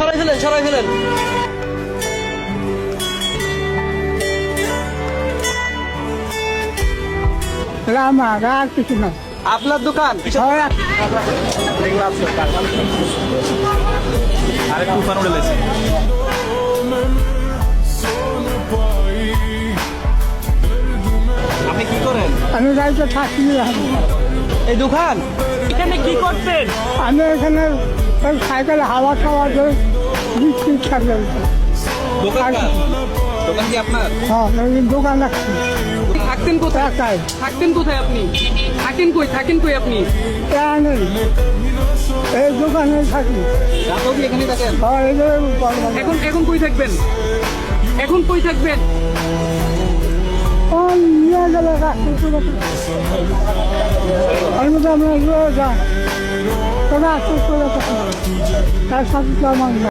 সরাই ফেলেন, সরাই ফেলেন। আমার আর কিছু না। আপনার দোকান? আরেকটু উফান উড়ে লেছে। আপনি কি করেন? আমি গাড়িতে থাকি। এই দোকান এখানে কি করতেন? আমি এখানে ওই সাইকেল হাওয়া খাওয়া দিয়ে বিক্রি থাকে। দোকান দোকান কি আপনার? হ্যাঁ, এই দোকান রাখছি। থাকতেন কোথায়? একাই। থাকতেন কোথায় আপনি? থাকেন কই? থাকেন কই আপনি? এখানে এই দোকানে থাকি। রাতেও কি এখানে থাকেন? হ্যাঁ, এই যে এখন এখন কই থাকবেন? এখন কই থাকবেন? নিয়ে গেলে রাখছি। আমি তো আমরা যাই তবে আসতে করে তার সাথে তো আমার না।